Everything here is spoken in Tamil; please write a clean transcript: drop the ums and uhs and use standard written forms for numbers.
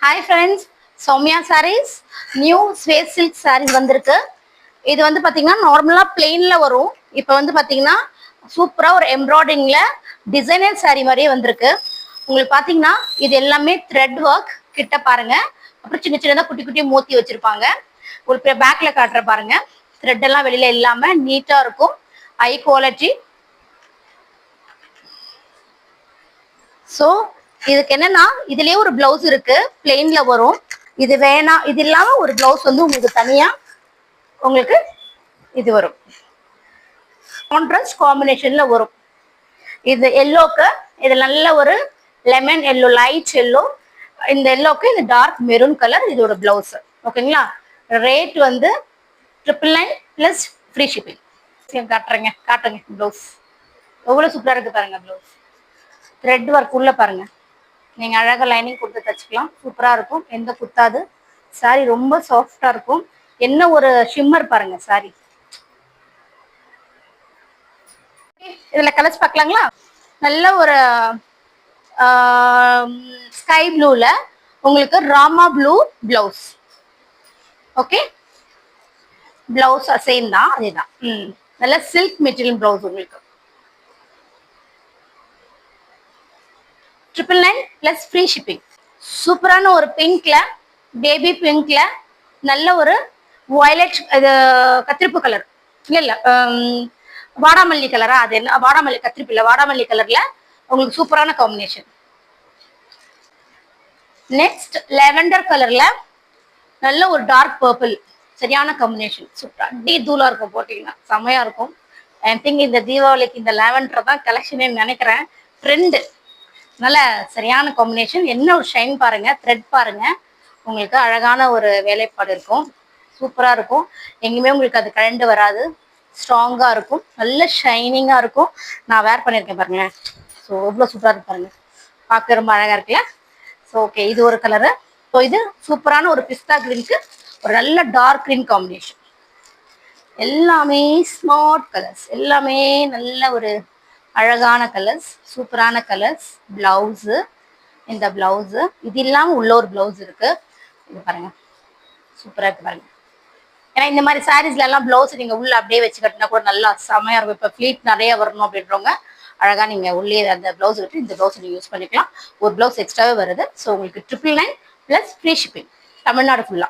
Hi friends, Soumya sarees, new Swiss silk sarees வந்திருக்கு. இது வந்து பாத்தீங்கன்னா நார்மலா பிளெயின்ல வரும். இப்போ வந்து பாத்தீங்கன்னா சூப்பரா ஒரு எம்ப்ராய்டிங்ல டிசைனர் saree மாதிரியே வந்திருக்கு. உங்களுக்கு பாத்தீங்கன்னா இது எல்லாமே த்ரெட் ஒர்க் கிட்ட பாருங்க. அப்புறம் சின்ன சின்னதா குட்டி குட்டி மோத்தி வச்சிருப்பாங்க. உங்களுக்கு பேக்ல காட்டுற பாருங்க. த்ரெட் எல்லாம் வெளியில இல்லாம நீட்டா இருக்கும். High quality. ஸோ இதுக்கு என்னன்னா இதுலயே ஒரு பிளவுஸ் இருக்கு, பிளெயின்ல வரும். இது வேணாம், இது இல்லாம ஒரு பிளவுஸ் வந்து உங்களுக்கு தனியா உங்களுக்கு இது வரும், கான்ட்ராஸ்ட் காம்பினேஷன்ல வரும். இது எல்லோக்கு இது நல்ல ஒரு லெமன் எல்லோ, லைட் எல்லோ. இந்த எல்லோக்கு இது டார்க் மெரூன் கலர் இதோட பிளவுஸ். ஓகேங்களா? ரேட் வந்து 999 பிளஸ் ஃப்ரீ ஷிப்பிங். காட்டுறேங்க பிளவுஸ் எவ்வளவு சூப்பரா இருக்கு பாருங்க. பிளவுஸ் த்ரெட் ஒர்க் உள்ள பாருங்க. நீங்க அழகா லைனிங் கொடுத்து தச்சுக்கலாம். சூப்பரா இருக்கும், எந்த குத்தாது. சாரி ரொம்ப சாஃப்டா இருக்கும். என்ன ஒரு ஷிம்மர் பாருங்க சாரி. இதுல கலர்ஸ் பார்க்கலாங்களா? நல்ல ஒரு ஸ்கை ப்ளூல உங்களுக்கு Rama blue blouse. Okay, blouse same தான், அதேதான். நல்ல சில்க் மெட்டீரியல் பிளவுஸ் உங்களுக்கு. 999 பிளஸ் ஃப்ரீ ஷிப்பிங். சூப்பரான ஒரு பிங்க்ல, பேபி பிங்க்ல நல்ல ஒரு வயலட், இது கத்திரிப்பு கலர் இல்ல வாடாமல்லி கலரா, அது என்ன வாடாமல்லி, கத்திரிப்பு இல்ல வாடாமல்லி கலர்ல உங்களுக்கு சூப்பரான காம்பினேஷன். நெக்ஸ்ட் லெவெண்டர் கலர்ல நல்ல ஒரு டார்க் பர்பிள், சரியான காம்பினேஷன். சூப்பரா அடி தூளா இருக்கும், போட்டீங்கன்னா செமையா இருக்கும். ஐ திங்க் இந்த தீபாவளிக்கு இந்த லெவெண்டர் தான் கலெக்ஷனே நினைக்கிறேன். ட்ரெண்ட் நல்ல சரியான காம்பினேஷன். என்ன ஒரு ஷைன் பாருங்க, த்ரெட் பாருங்க. உங்களுக்கு அழகான ஒரு வேலைப்பாடு இருக்கும், சூப்பரா இருக்கும். எங்கேயுமே உங்களுக்கு அது கழண்டு வராது, ஸ்ட்ராங்கா இருக்கும், நல்ல ஷைனிங்கா இருக்கும். நான் வேர் பண்ணியிருக்கேன் பாருங்க. ஸோ எவ்வளோ சூப்பரா இருக்கு பாருங்க, பார்க்க ரொம்ப அழகா இருக்குல்ல. ஸோ ஓகே, இது ஒரு கலரு. ஸோ இது சூப்பரான ஒரு பிஸ்தா கிரீனுக்கு ஒரு நல்ல டார்க் கிரீன் காம்பினேஷன். எல்லாமே ஸ்மார்ட் கலர்ஸ், எல்லாமே நல்ல ஒரு அழகான கலர்ஸ், சூப்பரான கலர்ஸ். பிளவுஸு, இந்த பிளவுஸு இது இல்லாமல் உள்ள ஒரு பிளவுஸ் இருக்கு. இது பாருங்க, சூப்பரா இருக்கு பாருங்க. ஏன்னா இந்த மாதிரி சாரீஸ்ல எல்லாம் பிளவுஸ் நீங்க உள்ள அப்படியே வச்சு கட்டினா கூட நல்லா செமையா இருக்கும். இப்போ ஃபிளீட் நிறைய வரணும் அப்படின்றவங்க அழகா நீங்க உள்ளே அந்த பிளவுஸ் விட்டு இந்த பிளவுஸ் நீங்க யூஸ் பண்ணிக்கலாம். ஒரு பிளவுஸ் எக்ஸ்ட்ராவே வருது. ஸோ உங்களுக்கு 999 பிளஸ் ஃப்ரீ ஷிப்பிங், தமிழ்நாடு ஃபுல்லா.